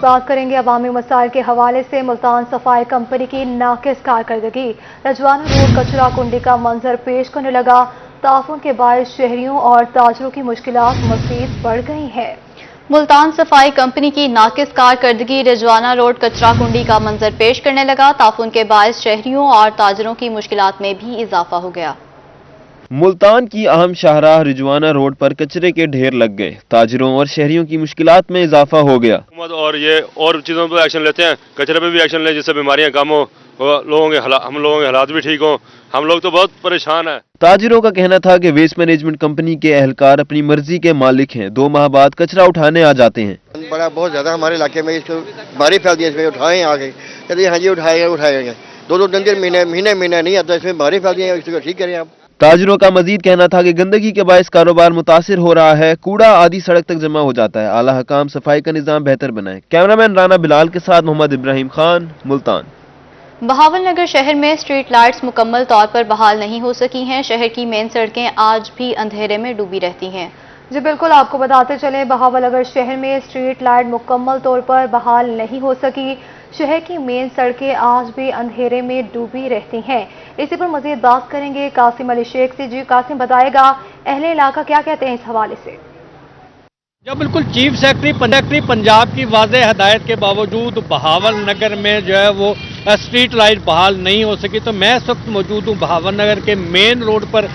बात करेंगे अवामी मसाइल के हवाले से। मुल्तान सफाई कंपनी की नाकिस कारकर्दगी, रजवाना रोड कचरा कुंडी का मंजर पेश करने लगा। ताफुन के बायस शहरियों और ताजरों की मुश्किलात मज़ीद बढ़ गई हैं। मुल्तान सफाई कंपनी की नाकिस कारकर्दगी, रिजवाना रोड कचरा कुंडी का मंजर पेश करने लगा। ताफुन के बायस शहरियों और ताजरों की मुश्किलात में भी इजाफा हो गया। मुल्तान की अहम शाहराह रिजवाना रोड पर कचरे के ढेर लग गए। ताजरों और शहरियों की मुश्किलात में इजाफा हो गया। और चीजों पर एक्शन लेते हैं, कचरे पे भी एक्शन लें जिससे बीमारियां कम हो, हम लोगों के हालात भी ठीक हो। हम लोग तो बहुत परेशान हैं। ताजिरों का कहना था कि वेस्ट मैनेजमेंट कंपनी के एहलकार अपनी मर्जी के मालिक हैं। 2 माह बाद कचरा उठाने आ जाते हैं। बड़ा बहुत ज्यादा हमारे इलाके में इसको बीमारी फैलती है। इसमें उठाए आगे कहते हाँ जी उठाएंगे 2-3 महीने नहीं आता, इसमें बीमारी फैलती है। इसको ठीक करें आप। ताजिरों का मजीद कहना था कि गंदगी के बायस कारोबार मुतासिर हो रहा है। कूड़ा आधी सड़क तक जमा हो जाता है। आला हकाम सफाई का निजाम बेहतर बनाए। कैमरामैन राना बिलाल के साथ मोहम्मद इब्राहिम खान, मुल्तान। बहावल नगर शहर में स्ट्रीट लाइट्स मुकम्मल तौर पर बहाल नहीं हो सकी हैं। शहर की मेन सड़कें आज भी अंधेरे में डूबी रहती हैं। जी बिल्कुल, आपको बताते चलें बहावल नगर शहर में स्ट्रीट लाइट मुकम्मल तौर पर बहाल नहीं हो सकी। शहर की मेन सड़कें आज भी अंधेरे में डूबी रहती हैं। इसी पर मजीद बात करेंगे कासिम अली शेख से। जी कासिम, बताएगा अहले इलाका क्या कहते हैं इस हवाले से। जब बिल्कुल चीफ सेक्रेटरी पंजाब की वाज़ेह हदायत के बावजूद बहावल नगर में जो है वो स्ट्रीट लाइट बहाल नहीं हो सकी, तो मैं इस वक्त मौजूद हूँ बहावल नगर के मेन रोड पर,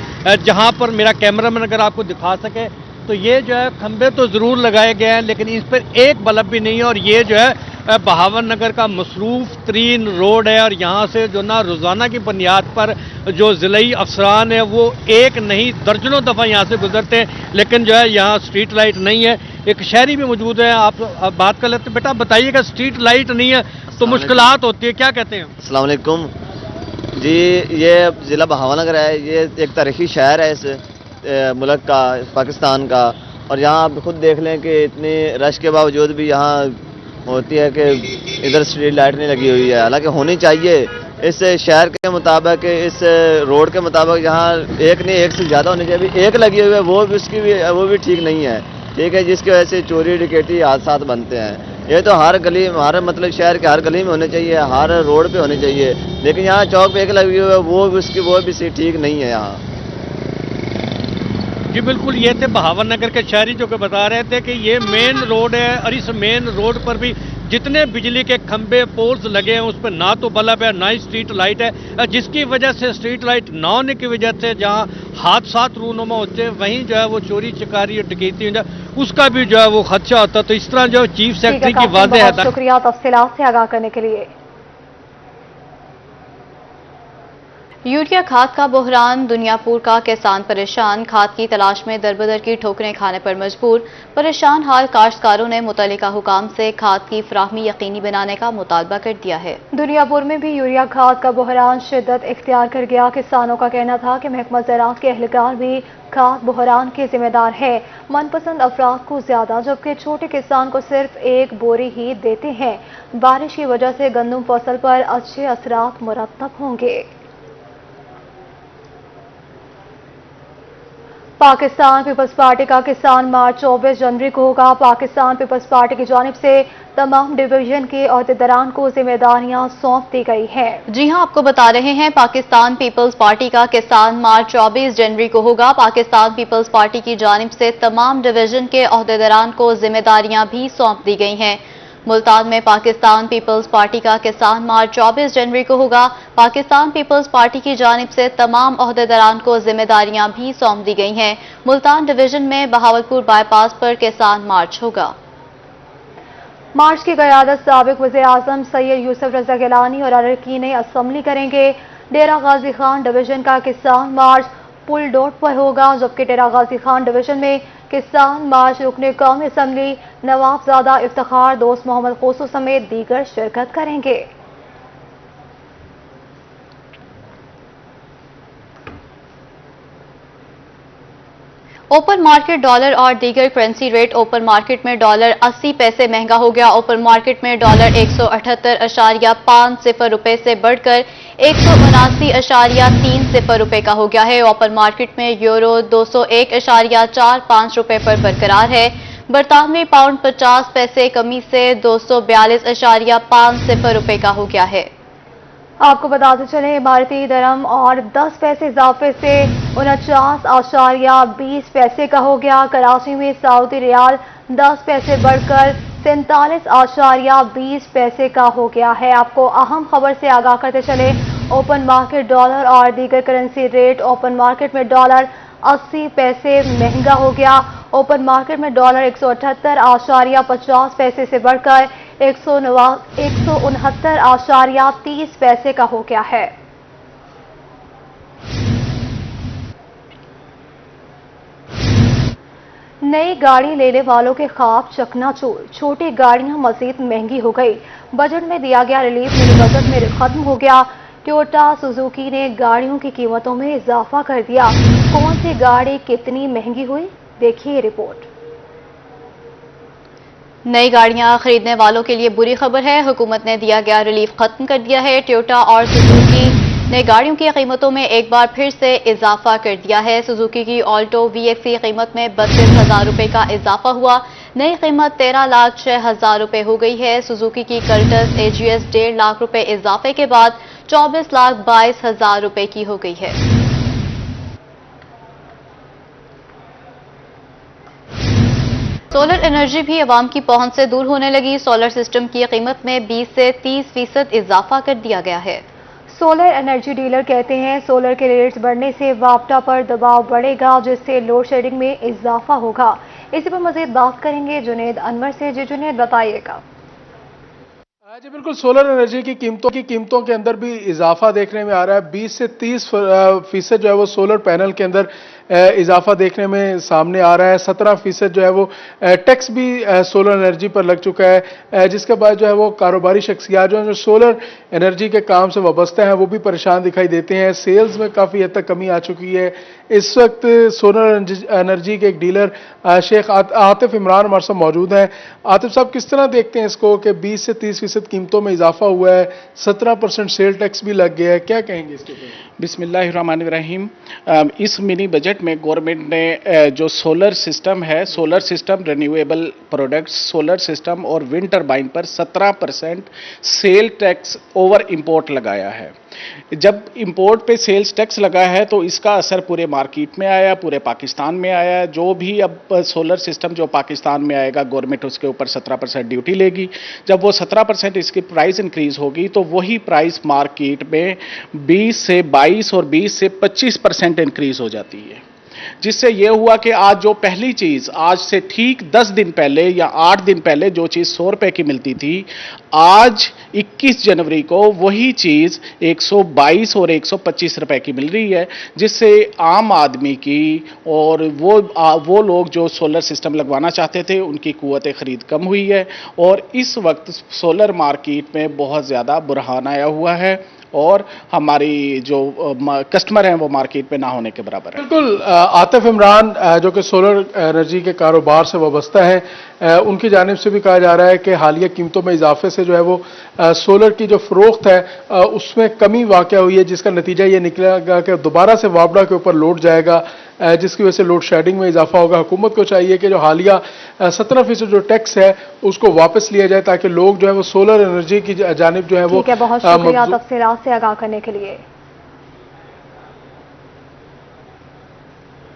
जहाँ पर मेरा कैमरामैन अगर आपको दिखा सके तो ये जो है खंबे तो ज़रूर लगाए गए हैं लेकिन इस पर एक बल्ब भी नहीं है। और ये जो है बहावल नगर का मसरूफ़ तरीन रोड है और यहाँ से जो ना रोज़ाना की बुनियाद पर जो ज़िलाई अफसरान है वो एक नहीं दर्जनों दफ़ा यहाँ से गुजरते हैं, लेकिन जो है यहाँ स्ट्रीट लाइट नहीं है। एक शहरी भी मौजूद है, आप बात कर लेते। बेटा बताइएगा, स्ट्रीट लाइट नहीं है तो मुश्किलात होती है, क्या कहते हैं? अस्सलाम वालेकुम जी, ये ज़िला बहावल नगर है। ये एक तारीखी शहर है इस मुल्क का, पाकिस्तान का। और यहाँ आप खुद देख लें कि इतनी रश के बावजूद भी यहाँ होती है कि इधर स्ट्रीट लाइट नहीं लगी हुई है, हालांकि होनी चाहिए। इस शहर के मुताबिक, इस रोड के मुताबिक यहाँ एक नहीं एक से ज़्यादा होनी चाहिए। एक लगी हुई है वो भी ठीक नहीं है, ठीक है, जिसकी वजह से चोरी डकैती हादसा बनते हैं। ये तो हर गली, हर मतलब शहर के हर गली में होने चाहिए, हर रोड पे होनी चाहिए, लेकिन यहाँ चौक पे एक लगी हुई है वो भी ठीक नहीं है यहाँ। जी बिल्कुल, ये थे बहावल नगर के शहरी जो कि बता रहे थे कि ये मेन रोड है और इस मेन रोड पर भी जितने बिजली के खंबे पोल्स लगे हैं उस पर ना तो बल्ब है ना ही स्ट्रीट लाइट है, जिसकी वजह से स्ट्रीट लाइट ना होने की वजह से जहां हादसात रूनुमा होते हैं वहीं जो है वो चोरी चकारी और डकैती उसका भी जो है वो खदशा होता है। तो इस तरह जो चीफ सेक्रेटरी की वाज़ेह है। शुक्रिया तफसीलात से आगाह करने के लिए। यूरिया खाद का बहरान, दुनियापुर का किसान परेशान। खाद की तलाश में दरबदर की ठोकरें खाने पर मजबूर। परेशान हाल काश्तकारों ने मुतल्लिका हुकाम से खाद की फराहमी यकीनी बनाने का मुतालबा कर दिया है। दुनियापुर में भी यूरिया खाद का बहरान शिद्दत इख्तियार कर गया। किसानों का कहना था कि महकमा ज़राअत के एहलकार भी खाद बहरान के जिम्मेदार है। मनपसंद अफराद को ज्यादा, जबकि छोटे किसान को सिर्फ 1 बोरी ही देते हैं। बारिश की वजह से गंदम फसल पर अच्छे असरात मुरतब होंगे। पाकिस्तान पीपल्स पार्टी का किसान मार्च 24 जनवरी को होगा। पाकिस्तान पीपल्स पार्टी की जानिब से तमाम डिवीजन के अहदेदारान को जिम्मेदारियां सौंप दी गई हैं। जी हां, आपको बता रहे हैं पाकिस्तान पीपल्स पार्टी का किसान मार्च 24 जनवरी को होगा। पाकिस्तान पीपल्स पार्टी की जानिब से तमाम डिवीजन के अहदेदारान को जिम्मेदारियां भी सौंप दी गई हैं। मुल्तान में पाकिस्तान पीपल्स पार्टी का किसान मार्च 24 जनवरी को होगा। पाकिस्तान पीपल्स पार्टी की जानिब से तमाम अहदेदारान को जिम्मेदारियां भी सौंप दी गई हैं। मुल्तान डिवीजन में बहावलपुर बाईपास पर किसान मार्च होगा। मार्च की क़यादत साबिक वज़ीर-ए-आज़म सैयद यूसुफ रज़ा गिलानी और अरकान असम्बली करेंगे। डेरा गाजी खान डिवीजन का किसान मार्च पुल डॉट पर होगा, जबकि डेरा गाजी खान डिवीजन में किसान मार्च रुकने कौमी असम्बली नवाबजादा इफ्तिखार दोस्त मोहम्मद कोसो समेत दीगर शिरकत करेंगे। ओपन मार्केट डॉलर और दीगर करेंसी रेट। ओपन मार्केट में डॉलर 80 पैसे महंगा हो गया। ओपन मार्केट में डॉलर 178.50 रुपए से बढ़कर 179.30 रुपए का हो गया है। ओपन मार्केट में यूरो 201.45 रुपए पर बरकरार है। बरतानवी पाउंड 50 पैसे कमी से 242.50 रुपए का हो गया है। आपको बताते चले इमारती दरम और 10 पैसे इजाफे से 49.20 पैसे का हो गया। कराची में सऊदी रियाल 10 पैसे बढ़कर 47.20 पैसे का हो गया है। आपको अहम खबर से आगाह करते चले ओपन मार्केट डॉलर और दीगर करेंसी रेट। ओपन मार्केट में डॉलर 80 पैसे महंगा हो गया। ओपन मार्केट में डॉलर 178.50 पैसे से बढ़कर 169.30 पैसे का हो गया है। नई गाड़ी लेने वालों के ख्वाब चकनाचूर। छोटी गाड़ियां मजीद महंगी हो गई। बजट में दिया गया रिलीफ मिनी बजट में खत्म हो गया। टोयोटा सुजुकी ने गाड़ियों की कीमतों में इजाफा कर दिया। कौन सी गाड़ी कितनी महंगी हुई, देखिए रिपोर्ट। नई गाड़ियां खरीदने वालों के लिए बुरी खबर है। हुकूमत ने दिया गया रिलीफ खत्म कर दिया है। टोयोटा और सुजुकी ने गाड़ियों की कीमतों में एक बार फिर से इजाफा कर दिया है। सुजुकी की ऑल्टो VX की कीमत में 32,000 रुपए का इजाफा हुआ। नई कीमत 13,06,000 रुपए हो गई है। सुजुकी की कर्टस AGS 1.5 लाख रुपए इजाफे के बाद 24,22,000 रुपए की हो गई है। सोलर एनर्जी भी अवाम की पहुंच से दूर होने लगी। सोलर सिस्टम की कीमत में 20 से 30% इजाफा कर दिया गया है। सोलर एनर्जी डीलर कहते हैं सोलर के रेट्स बढ़ने से वापटा पर दबाव बढ़ेगा, जिससे लोड शेडिंग में इजाफा होगा। इसी पर मजीद बात करेंगे जुनेद अनवर से। जी जुनेद, बताइएगा। जी बिल्कुल, सोलर एनर्जी की कीमतों के अंदर भी इजाफा देखने में आ रहा है। 20 से 30% जो है वो सोलर पैनल के अंदर इजाफा देखने में सामने आ रहा है। 17% जो है वो टैक्स भी सोलर एनर्जी पर लग चुका है, जिसके बाद जो है वो कारोबारी शख्सियात जो सोलर एनर्जी के काम से वाबस्ता हैं वो भी परेशान दिखाई देते हैं। सेल्स में काफ़ी हद तक कमी आ चुकी है। इस वक्त सोलर एनर्जी के एक डीलर शेख आतिफ इमरान हमारे साथ मौजूद हैं। आतिफ साहब, किस तरह देखते हैं इसको कि 20 से 30% कीमतों में इजाफा हुआ है, 17% सेल टैक्स भी लग गया है, क्या कहेंगे इसके ऊपर? बिस्मिल्लाहिर्रहमानिर्रहीम। इस मिनी बजट में गवर्नमेंट ने जो सोलर सिस्टम है, solar system, renewable products, solar system और विंड टरबाइन पर 17% सेल टैक्स ओवर इंपोर्ट लगाया है। जब इंपोर्ट पे सेल्स टैक्स लगा है तो इसका असर पूरे मार्केट में आया, पूरे पाकिस्तान में आया। जो भी अब सोलर सिस्टम जो पाकिस्तान में आएगा, गवर्नमेंट उसके ऊपर 17% ड्यूटी लेगी। जब वो 17% इसकी प्राइस इंक्रीज होगी तो वही प्राइस मार्केट में 20 से 22 और 20 से 25% इंक्रीज हो जाती है। जिससे यह हुआ कि आज जो पहली चीज आज से ठीक 10 दिन पहले या 8 दिन पहले जो चीज 100 रुपए की मिलती थी, आज 21 जनवरी को वही चीज 122 और 125 रुपए की मिल रही है। जिससे आम आदमी की और वो लोग जो सोलर सिस्टम लगवाना चाहते थे उनकी कुव्वत खरीद कम हुई है और इस वक्त सोलर मार्केट में बहुत ज्यादा बुरहान आया हुआ है और हमारी जो कस्टमर हैं वो मार्केट में ना होने के बराबर है। बिल्कुल, आतिफ इमरान जो कि सोलर एनर्जी के कारोबार से वाबस्ता है, उनकी जानिब से भी कहा जा रहा है कि हालिया कीमतों में इजाफे से जो है वो सोलर की जो फरोख्त है उसमें कमी वाक़या हुई है, जिसका नतीजा ये निकलेगा कि दोबारा से वापडा के ऊपर लोड जाएगा, जिसकी वजह से लोड शेडिंग में इजाफा होगा। हुकूमत को चाहिए कि जो हालिया 17% जो टैक्स है उसको वापस लिया जाए ताकि लोग जो है वो सोलर एनर्जी की जानिब जो है वो। बहुत शुक्रिया तफसीलात से आगाह करने के लिए।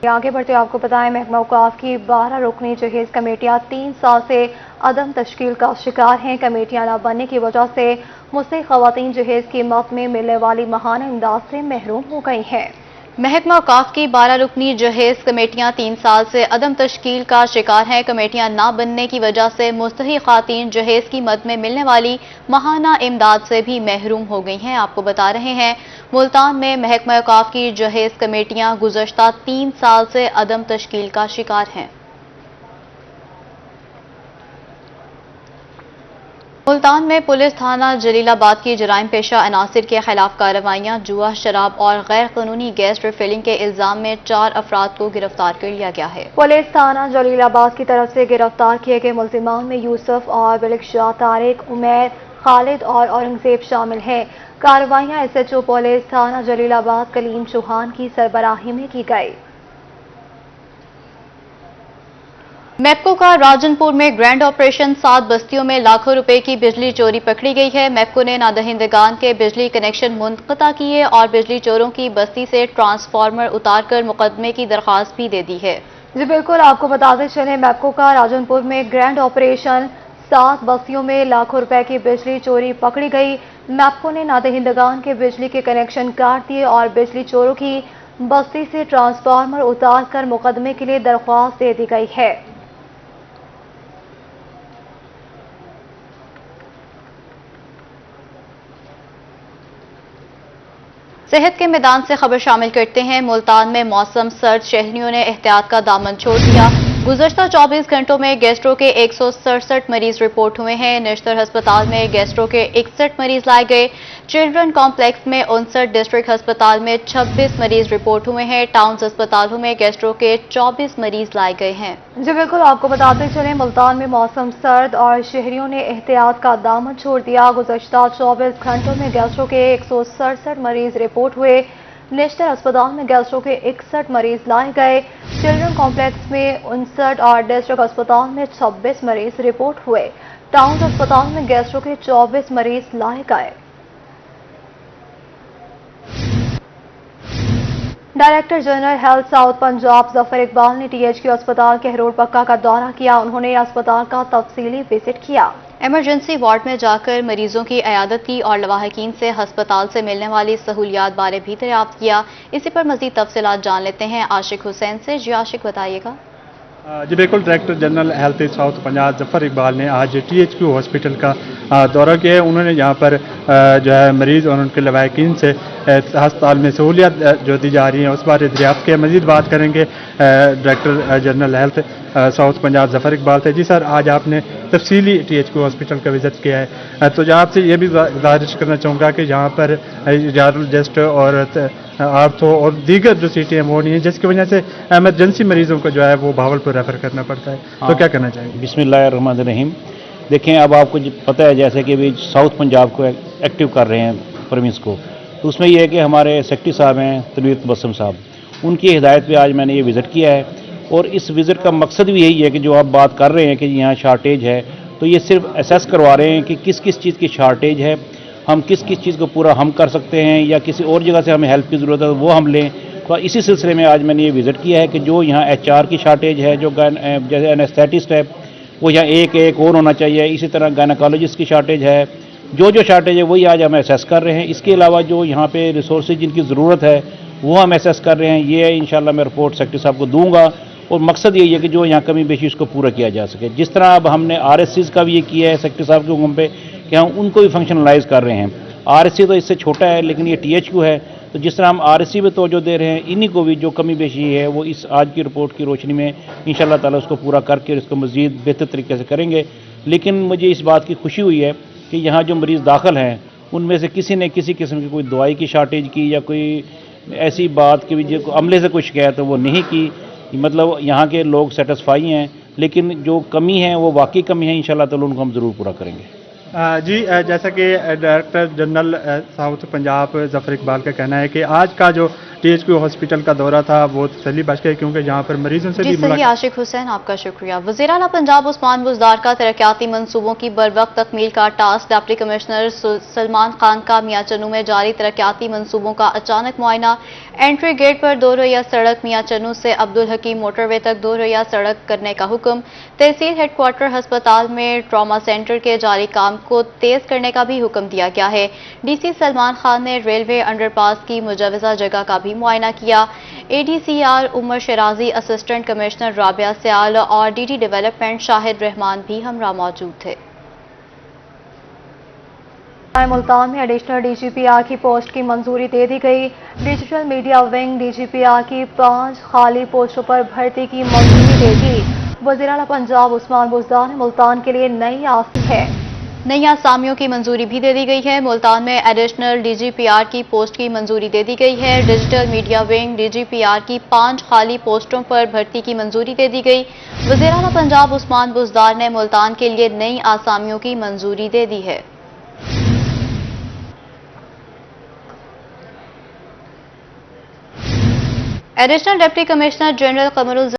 आगे बढ़ते आपको बताएं, महकमा औकाफ की 12 रुकनी जहेज कमेटियां 3 साल से अदम तश्कील का शिकार हैं। कमेटियां न बनने की वजह से मुस्लिम खवातीन जहेज की मद में मिलने वाली महाना इमदाद से महरूम हो गई हैं। महकमा औकाफ की 12 रुकनी जहेज कमेटियां 3 साल से अदम तश्कील का शिकार हैं। कमेटियां ना बनने की वजह से मुस्तहिक खातीन जहेज की मद में मिलने वाली महाना इमदाद से भी महरूम हो गई हैं। आपको बता रहे हैं, मुल्तान में महकमा औकाफ की जहेज कमेटियां गुज़श्ता 3 साल से अदम तश्कील का शिकार हैं। मुल्तान में पुलिस थाना जलीलाबाद की जराइम पेशा अनासिर के खिलाफ कार्रवाइयां, जुआ, शराब और गैर कानूनी गैस रिफिलिंग के इल्जाम में 4 अफराद को गिरफ्तार कर लिया गया है। पुलिस थाना जलीलाबाद की तरफ से गिरफ्तार किए गए मुल्जिमान में यूसुफ और बिलकशाह, तारिक, उमैर, खालिद और औरंगजेब शामिल हैं। कार्रवाइयां SHO पुलिस थाना जलीलाबाद कलीम चौहान की सरबराही में की गई। मैप्को का राजनपुर में ग्रैंड ऑपरेशन, 7 बस्तियों में लाखों रुपए की बिजली चोरी पकड़ी गई है। मैप्को ने नादहिंदगान के बिजली कनेक्शन मुनक़ता किए और बिजली चोरों की बस्ती से ट्रांसफार्मर उतारकर मुकदमे की दरखास्त भी दे दी है। जी बिल्कुल, आपको बताते चले मैप्को का राजनपुर में ग्रैंड ऑपरेशन, 7 बस्तियों में लाखों रुपए की बिजली चोरी पकड़ी गई। मैप्को ने नादहिंदगान के बिजली के कनेक्शन काट दिए और बिजली चोरों की बस्ती से ट्रांसफार्मर उतारकर मुकदमे के लिए दरख्वास्त दे दी गई है। सेहत के मैदान से खबर शामिल करते हैं। मुल्तान में मौसम सर्द, शहरियों ने एहतियात का दामन छोड़ दिया। गुज़श्ता 24 घंटों में गैस्ट्रो के 167 मरीज रिपोर्ट हुए हैं। निश्तर अस्पताल में गैस्ट्रो के 61 मरीज लाए गए। चिल्ड्रन कॉम्प्लेक्स में 59, डिस्ट्रिक्ट अस्पताल में 26 मरीज रिपोर्ट हुए हैं। टाउन्स अस्पतालों में गैस्ट्रो के 24 मरीज लाए गए हैं। जी बिल्कुल, आपको बताते चले मुल्तान में मौसम सर्द और शहरियों ने एहतियात का दामन छोड़ दिया। गुज़श्ता 24 घंटों में गैस्ट्रो के 167 मरीज रिपोर्ट हुए। नेशनल अस्पताल में गैस्ट्रो के 61 मरीज लाए गए। चिल्ड्रन कॉम्प्लेक्स में 59 और डिस्ट्रिक्ट अस्पताल में 26 मरीज रिपोर्ट हुए। टाउन अस्पताल में गैस्ट्रो के 24 मरीज लाए गए। Director general health south Punjab Zafar Iqbal ने टीएचक्यू अस्पताल कहरोड पक्का का दौरा किया। उन्होंने अस्पताल का तफसीली विजिट किया। इमरजेंसी वार्ड में जाकर मरीजों की इयादत की और लवाहकीन से अस्पताल से मिलने वाली सहूलियात बारे भी दरियाफ्त किया। इसी पर मजीद तफसीलात जान लेते हैं आशिक हुसैन से। जी आशिक, बताइएगा। जी बिल्कुल, director general health south Punjab Zafar Iqbal ने आज टीएचक्यू हॉस्पिटल का दौरा किया है। उन्होंने यहाँ पर जो है मरीज़ और उनके लवाहकीन से अस्पताल में सहूलियत जो दी जा रही हैं उस बारे दरियाफ्त किया। मजीद बात करेंगे director general health south Punjab Zafar Iqbal से। जी सर, आज आपने तफसीली टीएचक्यू हॉस्पिटल का विजिट किया है, तो जहाँ आपसे ये भी गुजारिश करना चाहूँगा कि यहाँ पर रेडियोलॉजिस्ट और आर्थो और दीगर जो सीटें वो नहीं है, जिसकी वजह से एमरजेंसी मरीजों को जो है वो भावलपुर रेफर करना पड़ता है। तो क्या करना चाहिए? बिस्मिल्लाहिर्रहमानिर्रहीम। देखें, अब आपको पता है जैसे कि भी साउथ पंजाब को एक्टिव कर रहे हैं प्रोविंस को, तो उसमें यह है कि हमारे सेक्रेटरी साहब हैं तनवीर तबस्सुम साहब, उनकी हिदायत पे आज मैंने ये विज़िट किया है। और इस विज़िट का मकसद भी यही है कि जो आप बात कर रहे हैं कि यहाँ शार्टेज है, तो ये सिर्फ असेस करवा रहे हैं कि किस किस चीज़ की शार्टेज है, हम किस किस चीज़ को पूरा हम कर सकते हैं या किसी और जगह से हमें हेल्प की ज़रूरत है वो हम लें। तो इसी सिलसिले में आज मैंने ये विज़िट किया है कि जो यहाँ HR की शार्टेज है, जो जैसे एनेस्थेटिस्ट है वो यहाँ एक और होना चाहिए। इसी तरह गायनेकोलॉजिस्ट की शार्टेज है, जो शार्टेज है वही आज हम असेस कर रहे हैं। इसके अलावा जो यहाँ पे रिसोर्सेज जिनकी ज़रूरत है वो हम असेस कर रहे हैं। ये इंशाल्लाह मैं रिपोर्ट सेक्रेटरी साहब को दूंगा और मकसद यही है कि जो यहाँ कमी बेशी उसको पूरा किया जा सके। जिस तरह अब हमने RSCs का भी ये किया है सेक्रेटरी साहब के हुक्म पे कि हम उनको भी फंक्शनलाइज कर रहे हैं। RSC तो इससे छोटा है लेकिन ये THQ है, तो जिस तरह हम RSC पे तवज्जो दे रहे हैं, इन्हीं को भी जो कमी बेशी है वो इस आज की रिपोर्ट की रोशनी में इंशाल्लाह ताला उसको पूरा करके इसको मज़ीद बेहतर तरीके से करेंगे। लेकिन मुझे इस बात की खुशी हुई है कि यहाँ जो मरीज़ दाखिल हैं उनमें से किसी ने किसी किस्म की कोई दवाई की शार्टेज की या कोई ऐसी बात की जो अमले से कोई शिकायत है वो नहीं की। मतलब यहाँ के लोग सेटिस्फाई हैं, लेकिन जो कमी है वो वाकई कमी है, इंशाल्लाह ताला उनको हम ज़रूर पूरा करेंगे। जी, जैसा कि director general south Punjab Zafar Iqbal का कहना है कि आज का जो THQ हॉस्पिटल का दौरा था वो तसल्ली बख्श है, क्योंकि यहाँ पर मरीजों से भी सही। आशिक हुसैन, आपका शुक्रिया। वज़ीर आला पंजाब उस्मान बुज़दार का तरक्याती मंसूबों की बरवक्त तकमील का task. Deputy commissioner Salman Khan का मियाँ चन्नू में जारी तरक्याती मंसूबों का अचानक मुआयना। एंट्री गेट पर 2 रोया सड़क मियाँ चन्नू से अब्दुल हकीम मोटरवे तक 2 रोया सड़क करने का हुक्म। तहसील हेडक्वार्टर अस्पताल में ट्रॉमा सेंटर के जारी काम को तेज करने का भी हुक्म दिया गया है। DC सलमान खान ने रेलवे अंडरपास की मुजवजा जगह का भी मुआयना किया। ADCR Umar शराजी, assistant commissioner Rabia सियाल और DD डेवलपमेंट शाहिद रहमान भी हमरा मौजूद थे। मुल्तान में एडिशनल DGPR की पोस्ट की मंजूरी दे दी गई। डिजिटल मीडिया विंग DGPR की 5 खाली पोस्टों पर भर्ती की मंजूरी दे दी। वज़ीर आला पंजाब उस्मान बुज़दार ने मुल्तान के लिए नई आसामियों की मंजूरी भी दे दी गई है। मुल्तान में एडिशनल DGPR की पोस्ट की मंजूरी दे दी गई है। डिजिटल मीडिया विंग DGPR की 5 खाली पोस्टों पर भर्ती की मंजूरी दे दी गई। वज़ीर आला पंजाब उस्मान बुज़दार ने मुल्तान के लिए नई आसामियों की मंजूरी दे दी है। Additional deputy commissioner general Qamarul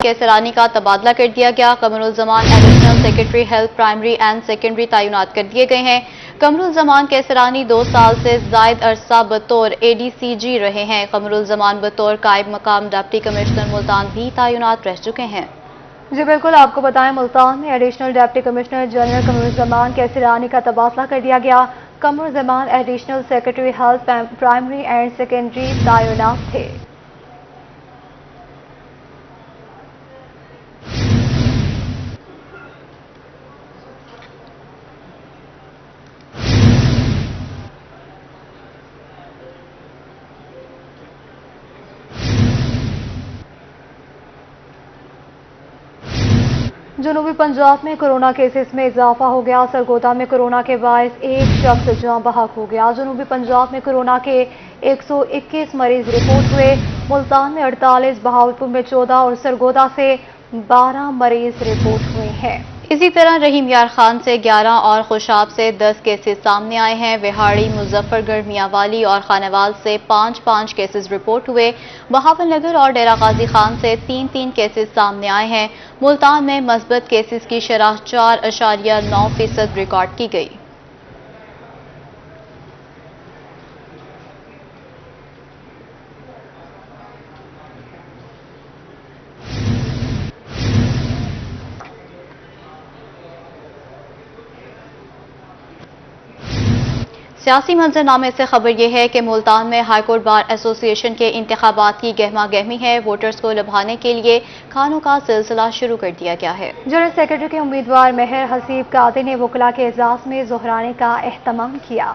Kaisrani का तबादला कर दिया गया। Qamaruzzaman additional secretary health primary and secondary तैनात कर दिए गए हैं। कमरुल-जमान कैसरानी 2 साल से जायद अरसा बतौर ADCG रहे हैं। कमरुल-जमान बतौर कायम मकाम डिप्टी कमिश्नर मुल्तान भी तैनात रह चुके हैं। जी बिल्कुल, आपको बताएं मुल्तान में additional deputy commissioner general Qamaruzzaman Kaisrani का तबादला कर दिया गया। Qamaruzzaman additional secretary health primary and secondary तैनात थे। जनूबी पंजाब में कोरोना केसेस में इजाफा हो गया। सरगोदा में कोरोना के बायस एक शख्स जाँ बहक हो गया। जनूबी पंजाब में कोरोना के 121 मरीज रिपोर्ट हुए। मुल्तान में 48, बहावलपुर में 14 और सरगोदा से 12 मरीज रिपोर्ट हुए हैं। इसी तरह रहीम यार खान से 11 और खुशाब से 10 केसेस सामने आए हैं। विहाड़ी, मुजफ्फरगढ़, मियांवाली और खानेवाल से 5-5 केसेस रिपोर्ट हुए। बहावल नगर और डेरा गाजी खान से 3-3 केसेस सामने आए हैं। मुल्तान में मस्बत केसेस की शरह 4.9% रिकॉर्ड की गई। सियासी मंजरनामे से खबर यह है कि मुल्तान में हाईकोर्ट बार एसोसिएशन के इंतखाबात की गहमा गहमी है। वोटर्स को लुभाने के लिए खानों का सिलसिला शुरू कर दिया गया है। जनरल सेक्रेटरी के उम्मीदवार मेहर हसीब कादिर ने वकला के एजाज में जोहराने का एहतमाम किया।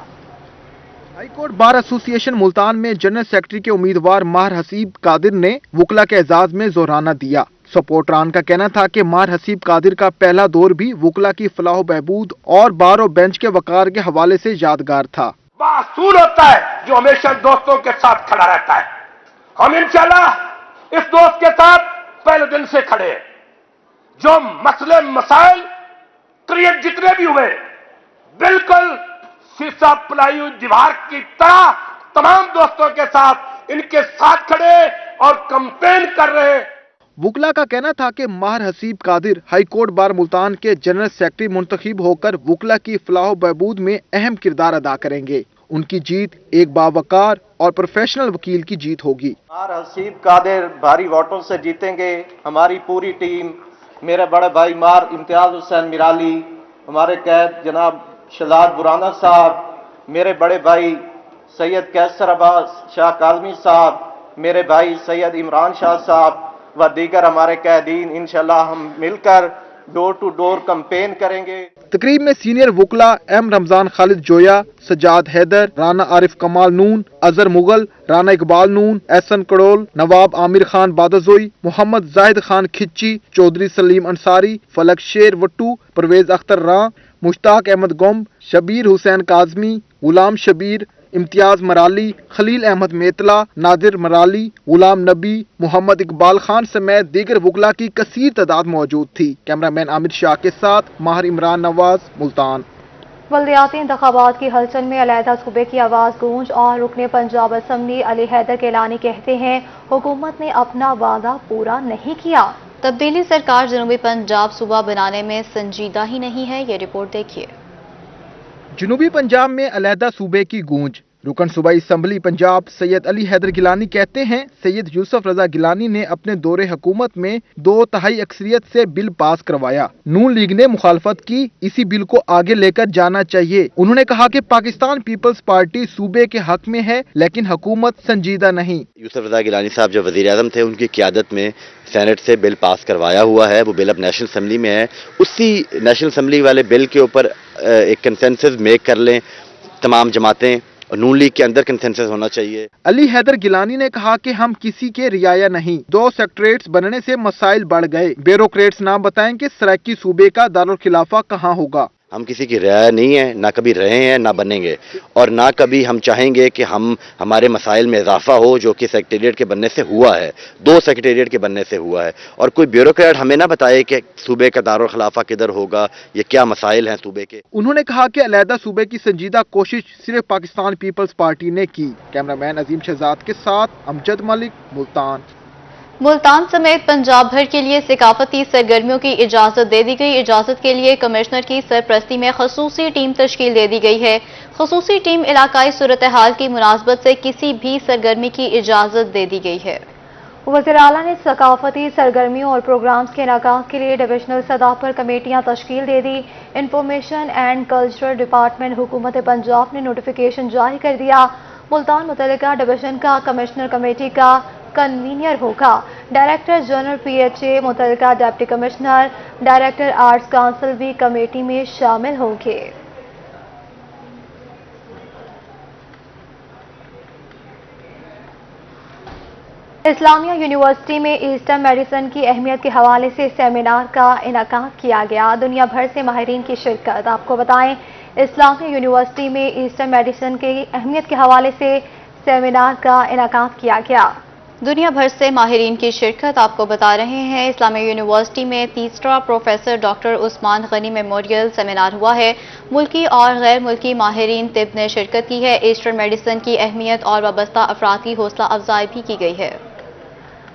हाईकोर्ट बार एसोसिएशन मुल्तान में जनरल सेक्रेटरी के उम्मीदवार माहिर हसीब कादिर ने वकला के एजाज में जोहराना दिया। सपोर्टरान का कहना था कि माहिर हसीब कादिर का पहला दौर भी वकला की फलाह बहबूद और बार और बेंच के वकार के हवाले से यादगार था। बासूल होता है जो हमेशा दोस्तों के साथ खड़ा रहता है। हम इंशाल्लाह इस दोस्त के साथ पहले दिन से खड़े हैं। जो मसले मसाइल क्रिएट जितने भी हुए, बिल्कुल शीशा पिलाई हुई दीवार की तरह तमाम दोस्तों के साथ इनके साथ खड़े और कंपेन कर रहे हैं। वकला का कहना था कि माहिर हसीब कादिर हाईकोर्ट बार मुल्तान के जनरल सेक्रेटरी मुंतखब होकर वकला की फलाह बहबूद में अहम किरदार अदा करेंगे। उनकी जीत एक बावकार और प्रोफेशनल वकील की जीत होगी। माहिर हसीब कादिर भारी वोटों से जीतेंगे। हमारी पूरी टीम, मेरे बड़े भाई मार इम्तियाज हुसैन मिराली, हमारे कैद जनाब शहजाद बुराना साहब, मेरे बड़े भाई सैयद कैसर अब्बास शाह काजमी साहब, मेरे भाई सैयद इमरान शाह साहब व दीगर हमारे कैदीन, इंशाल्लाह हम मिलकर डोर टू डोर कैंपेन करेंगे। तकरीब में सीनियर वकला एम रमजान खालिद जोया, सजाद हैदर, राना आरिफ कमाल नून, अजहर मुगल, राना इकबाल नून, एहसन कड़ोल, नवाब आमिर खान बादजोई, मोहम्मद जाहिद खान खिच्ची, चौधरी सलीम अंसारी, फलक शेर वट्टू, परवेज अख्तर रां, मुश्ताक अहमद गुम, शबीर हुसैन काजमी, गुलाम शबीर, इम्तियाज मराली, खलील अहमद मेतला, नादिर मराली, गुलाम नबी, मोहम्मद इकबाल खान समेत दीगर वकला की कसीर तादाद मौजूद थी। कैमरामैन आमिर शाह के साथ माहिर इमरान नवाज, मुल्तान। बल्दियाती इंतखाबात की हलचल में अलहदा सूबे की आवाज गूंज और रुकने पंजाब असम्बली अली हैदर केलानी कहते हैं हुकूमत ने अपना वादा पूरा नहीं किया। तब्दीली सरकार जनूबी पंजाब सूबा बनाने में संजीदा ही नहीं है। ये रिपोर्ट देखिए। जनूबी पंजाब में अलहदा सूबे की गूंज। रुकन सूबाई असम्बली पंजाब सैयद अली हैदर गिलानी कहते हैं सैयद यूसुफ रजा गिलानी ने अपने दौरे हुकूमत में 2/3 अक्सरियत से बिल पास करवाया। नून लीग ने मुखालफत की। इसी बिल को आगे लेकर जाना चाहिए। उन्होंने कहा कि पाकिस्तान पीपल्स पार्टी सूबे के हक में है लेकिन हुकूमत संजीदा नहीं। यूसुफ रजा गिलानी साहब जो वजीर आज़म थे, उनकी क़यादत में सेनेट से बिल पास करवाया हुआ है। वो बिल अब नेशनल असम्बली में है। उसी नेशनल असम्बली वाले बिल के ऊपर एक कंसेंसस मेक कर लें तमाम जमातें, और नून लीग के अंदर कंसेंसस होना चाहिए। अली हैदर गिलानी ने कहा कि हम किसी के रियाया नहीं। 2 सेक्रेटरीट्स बनने से मसाइल बढ़ गए। ब्यूरोक्रेट्स नाम बताएं कि सराकी सूबे का दारुल खिलाफा कहाँ होगा। हम किसी की रियाया नहीं है, ना कभी रहे हैं, ना बनेंगे, और ना कभी हम चाहेंगे कि हमारे मसाइल में इजाफा हो, जो कि सेक्रेटेरिएट के बनने से हुआ है। 2 सेक्रेटेरिएट के बनने से हुआ है। और कोई ब्यूरोक्रेट हमें ना बताए कि सूबे का दारुल खिलाफा किधर होगा, ये क्या मसाइल हैं सूबे के। उन्होंने कहा कि अलहदा सूबे की संजीदा कोशिश सिर्फ पाकिस्तान पीपल्स पार्टी ने की। कैमरामैन अजीम शहजाद के साथ अमजद मलिक, मुल्तान। मुल्तान समेत पंजाब भर के लिए सकाफती सरगर्मियों की इजाजत दे दी गई। इजाजत के लिए कमिश्नर की सरपरस्ती में खसूसी टीम तश्कील दे दी गई है। खसूसी टीम इलाकाई सूरत हाल की मुनासबत से किसी भी सरगर्मी की इजाजत दे दी गई है। वज़ीर आला ने सकाफती सरगर्मियों और प्रोग्राम्स के इनेकाद के लिए डिविजनल सतह पर कमेटियां तश्कील दे दी। इंफॉर्मेशन एंड कल्चरल डिपार्टमेंट हुकूमत पंजाब ने नोटिफिकेशन जारी कर दिया। मुल्तान मुतल्लिका डिवीजन का कमिश्नर कमेटी का कन्वीनर होगा। डायरेक्टर जनरल PHA, मुतल्लिका deputy commissioner, director arts council भी कमेटी में शामिल होंगे। इस्लामिया यूनिवर्सिटी में ईस्टर्न मेडिसिन की अहमियत के हवाले से सेमिनार का इनेकाद किया गया। दुनिया भर से माहिरीन की शिरकत। आपको बताएं, इस्लामिया यूनिवर्सिटी में ईस्टर्न मेडिसिन की अहमियत के हवाले से सेमिनार का इनेकाद किया गया। दुनिया भर से माहिरीन की शिरकत। आपको बता रहे हैं, इस्लामिया यूनिवर्सिटी में तीसरा professor doctor Usman Gani memorial seminar हुआ है। मुल्की और गैर मुल्की माहिरीन तिब ने शिरकत की है। ईस्टर्न मेडिसिन की अहमियत और वाबस्ता अफराद की हौसला अफजाई भी की गई है।